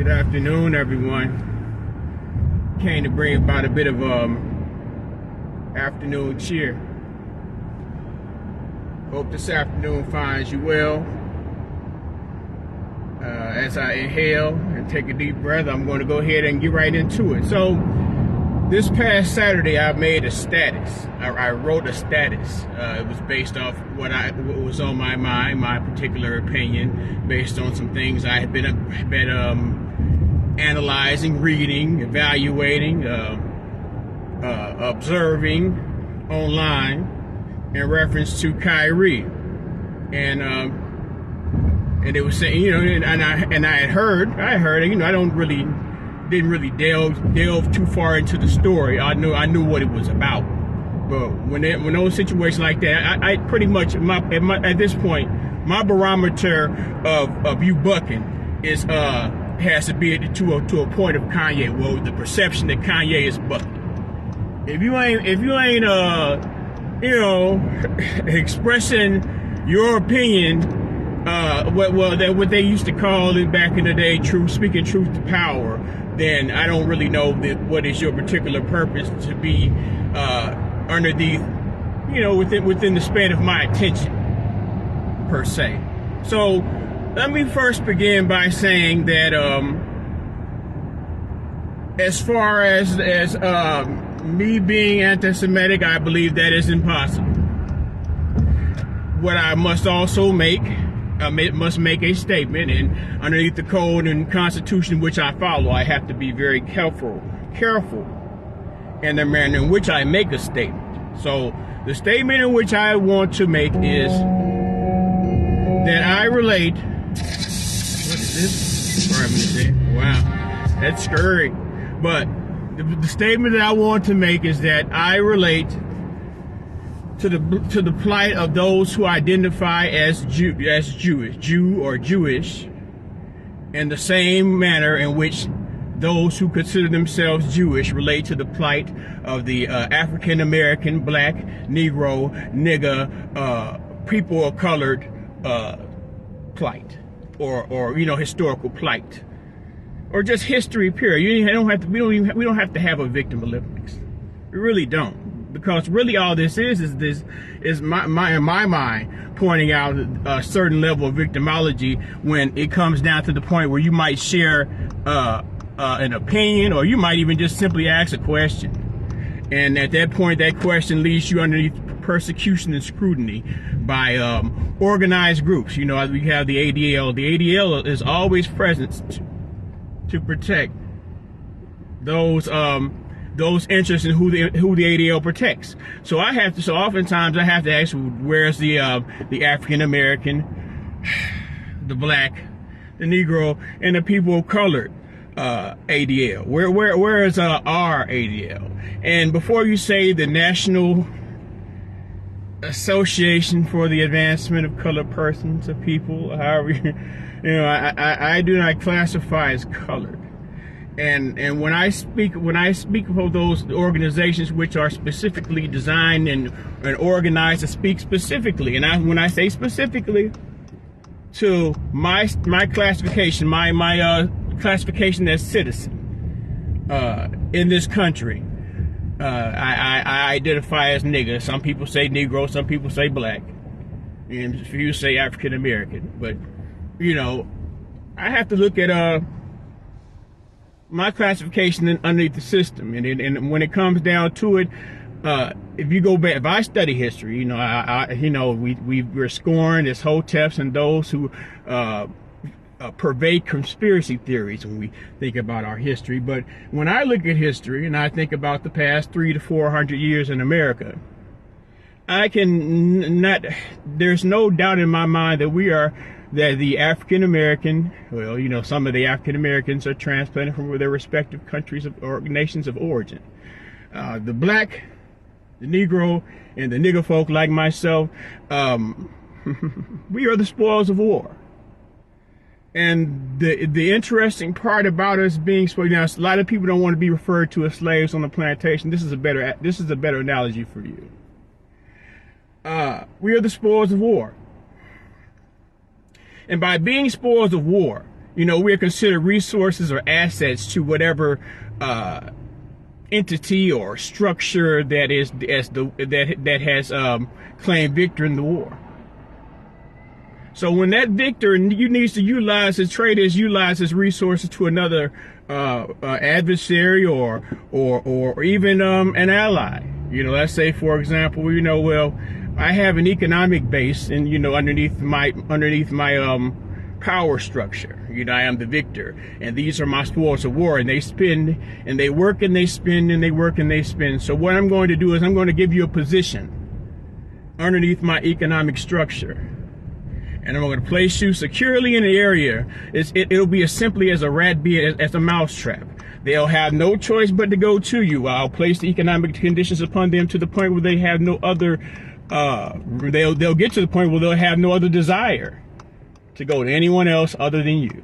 Good afternoon, everyone. Came to bring about a bit of afternoon cheer. Hope this afternoon finds you well. As I inhale and take a deep breath, I'm going to go ahead and get right into it. So, this past Saturday, I made a status. I wrote a status. It was based off what was on my mind, my particular opinion, based on some things I had been analyzing, reading, evaluating, observing online in reference to Kyrie, and it was saying, and I had heard, I didn't really delve too far into the story. I knew what it was about, but when those situations like that, I pretty much at this point, my barometer of you bucking is has to be to a point of Kanye. Well, the perception that Kanye is bucking. If you ain't expressing your opinion, what they used to call it back in the day, speaking truth to power, then I don't really know what is your particular purpose to be within the span of my attention, per se. So let me first begin by saying that as far as me being anti-Semitic, I believe that is impossible. What I must also make a statement, and underneath the code and constitution which I follow, I have to be very careful in the manner in which I make a statement. So the statement in which I want to make is that I relate. What is this? Wow, that's scary. But the statement that I want to make is that I relate to the plight of those who identify as Jew or Jewish, in the same manner in which those who consider themselves Jewish relate to the plight of the African American, Black, Negro, nigger, people of colored plight, or historical plight, or just history. Period. We don't have to have a victim Olympics. We really don't. Because really all this is my in my mind pointing out a certain level of victimology when it comes down to the point where you might share an opinion, or you might even just simply ask a question. And at that point, that question leaves you underneath persecution and scrutiny by organized groups. We have the ADL. The ADL is always present to protect those interests in who the ADL protects. So oftentimes I have to ask, where's the African American, the Black, the Negro, and the people of color ADL? Where is our ADL? And before you say the National Association for the Advancement of Colored Persons, of people, however, I do not classify as colored. And when I speak of those organizations which are specifically designed and organized to speak specifically, and when I say specifically to my classification, my classification as citizen in this country, I identify as nigger. Some people say Negro, some people say Black, and a few say African American. But I have to look at my classification underneath the system, and when it comes down to it, if you go back, if I study history, we're scorned as hoteps and those who pervade conspiracy theories when we think about our history. But when I look at history and I think about the past 300 to 400 years in America, there's no doubt in my mind that the African American, some of the African Americans are transplanted from their respective countries or nations of origin. The Black, the Negro, and the nigger folk like myself, we are the spoils of war. And the interesting part about us being spoiled, a lot of people don't want to be referred to as slaves on the plantation. This is a better analogy for you. We are the spoils of war. And by being spoils of war, we're considered resources or assets to whatever entity or structure that has claimed victory in the war. So when that victor needs to utilize his traders, utilize his resources to another adversary or even an ally. Let's say, for example, well, I have an economic base, and underneath my power structure. I am the victor, and these are my spoils of war, and they spend, and they work, and they spend, and they work, and they spend. So what I'm going to do is I'm going to give you a position underneath my economic structure, and I'm going to place you securely in the area. It'll be as simply as a rat bee, as a mousetrap. They'll have no choice but to go to you. I'll place the economic conditions upon them to the point where they have no other, they'll get to the point where they'll have no other desire to go to anyone else other than you.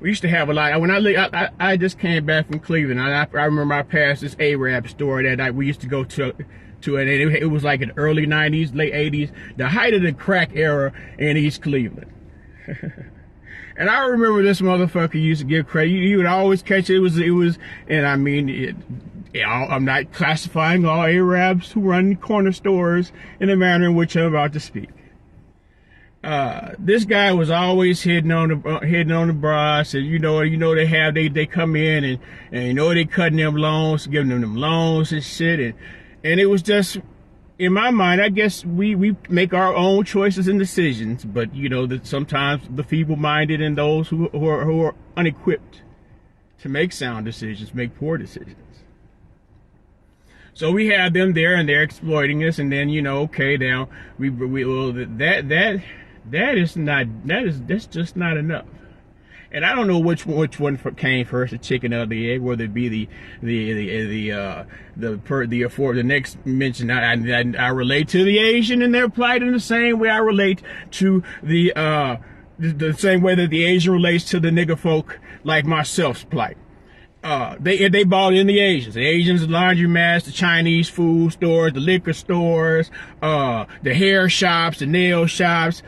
We used to have a lot. When I just came back from Cleveland, I remember I passed this Arab store that we used to go to, and it was like in the early 90s, late 80s, the height of the crack era in East Cleveland. And I remember this motherfucker used to give credit. You would always catch it. It was, and I mean, I'm not classifying all Arabs who run corner stores in the manner in which I'm about to speak. This guy was always hitting on the bras, and they come in and they cutting them loans, giving them loans and shit, and it was just, in my mind, I guess we make our own choices and decisions, but that sometimes the feeble-minded and those who are unequipped to make sound decisions make poor decisions. So we have them there, and they're exploiting us, and then okay, now that's just not enough. And I don't know which one came first, the chicken or the egg, whether it be the next mention. I relate to the Asian and their plight in the same way I relate to the same way that the Asian relates to the nigger folk like myself's plight. They bought in the Asians. The Asians, the laundromats, the Chinese food stores, the liquor stores, the hair shops, the nail shops.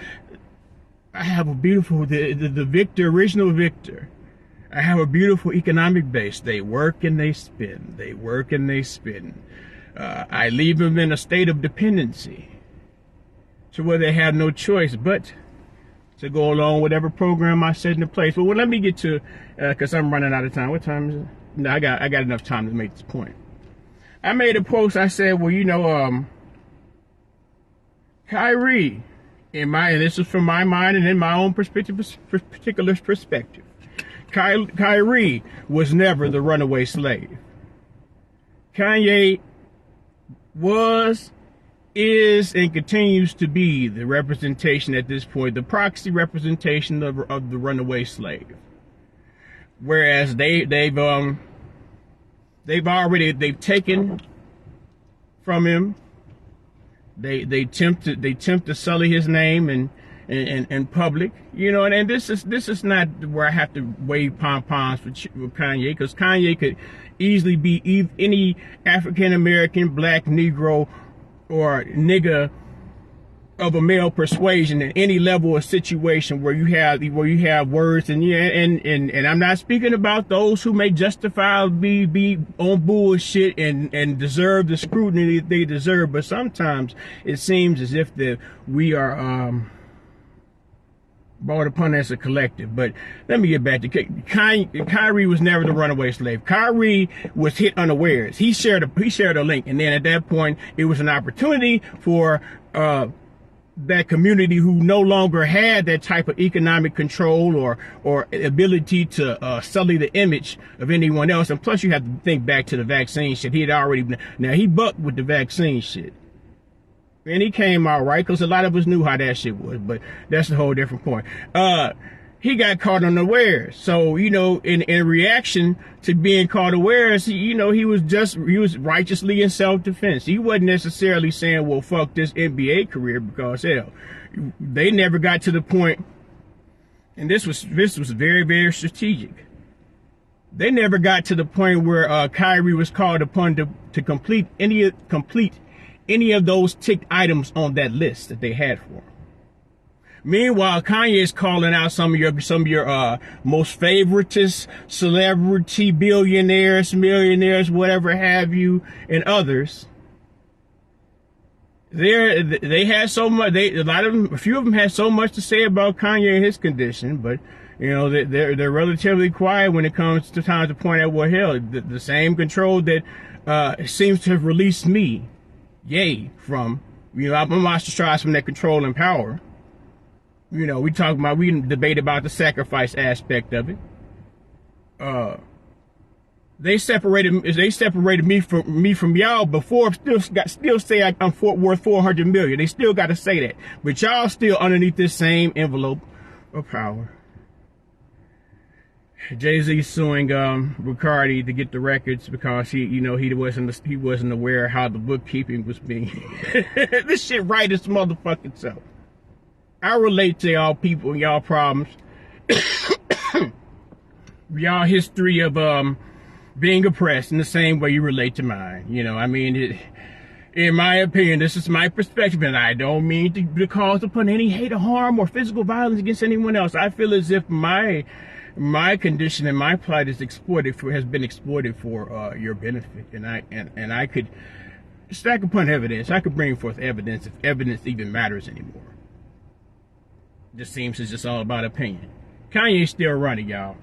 I have a beautiful, the Victor, original Victor. I have a beautiful economic base. They work and they spend. They work and they spend. I leave them in a state of dependency to where they have no choice but to go along with whatever program I set into place. But let me get to, because I'm running out of time. What time is it? No, I got enough time to make this point. I made a post. I said, well, Kyrie, and this is from my mind and in my own particular perspective. Kyrie was never the runaway slave. Kanye was, is, and continues to be the representation at this point, the proxy representation of the runaway slave. Whereas they've taken from him. They attempt to sully his name in public, and this is not where I have to wave pom-poms with Kanye, because Kanye could easily be any African American, black, Negro, or nigga of a male persuasion in any level of situation where you have words, and I'm not speaking about those who may justifiably be on bullshit and deserve the scrutiny they deserve, but sometimes it seems as if we are brought upon as a collective. But let me get back to Kyrie was never the runaway slave. Kyrie was hit unawares. He shared a link, and then at that point it was an opportunity for that community who no longer had that type of economic control or ability to sully the image of anyone else. And plus, you have to think back to the vaccine shit. He bucked with the vaccine shit, and he came out right, because a lot of us knew how that shit was, but that's a whole different point. He got caught unawares. So, in reaction to being caught unawares, he was righteously in self-defense. He wasn't necessarily saying, well, fuck this NBA career, because hell, they never got to the point, and this was very, very strategic. They never got to the point where Kyrie was called upon to complete any of those ticked items on that list that they had for him. Meanwhile, Kanye is calling out some of your most favoritist celebrity billionaires, millionaires, whatever have you, and others. They had so much. A few of them had so much to say about Kanye and his condition, but you know they're relatively quiet when it comes to time to point out, well, hell, the same control that seems to have released me, from I'm ostracized from that control and power. We debate about the sacrifice aspect of it. They separated me from y'all before. Still say I'm worth 400 million. They still got to say that, but y'all still underneath this same envelope of power. Jay-Z suing Riccardi to get the records because he wasn't aware how the bookkeeping was being. This shit right as motherfucking self. I relate to y'all people and y'all problems, y'all history of being oppressed in the same way you relate to mine. In my opinion, this is my perspective, and I don't mean to cause upon any hate or harm or physical violence against anyone else. I feel as if my condition and my plight has been exploited for your benefit, and I could stack upon evidence. I could bring forth evidence if evidence even matters anymore. Just seems it's just all about opinion. Kanye's still running, y'all.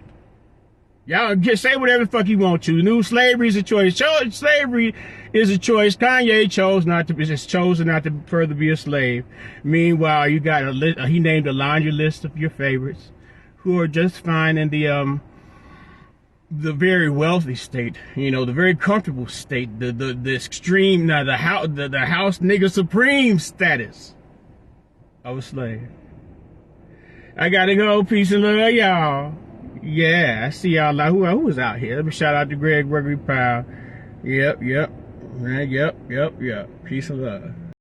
Y'all just say whatever the fuck you want to. New slavery is a choice. Slavery is a choice. Kanye chose not to further be a slave. Meanwhile, you got a list. He named a laundry list of your favorites, who are just fine in the very wealthy state. The very comfortable state. The extreme, the house nigga supreme status of a slave. I gotta go. Peace and love, y'all. Yeah, I see y'all. Who was out here? Let me shout out to Gregory Powell. Yep. Peace and love.